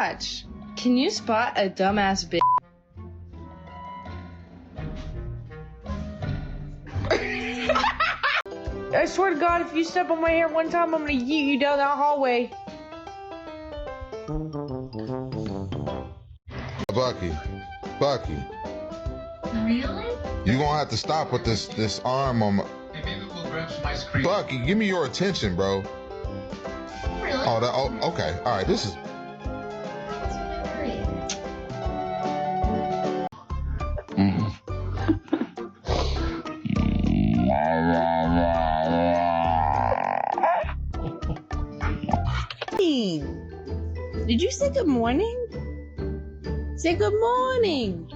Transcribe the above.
Watch. Can you spot a dumbass bitch? I swear to God, if you step on my hair one time, I'm gonna yeet you down that hallway. Bucky. Really? You gonna have to stop with this arm on my... Hey, maybe we'll grab some ice cream. Bucky, give me your attention, bro. Really? Oh, okay. All right, this is... Did you say good morning? Say good morning.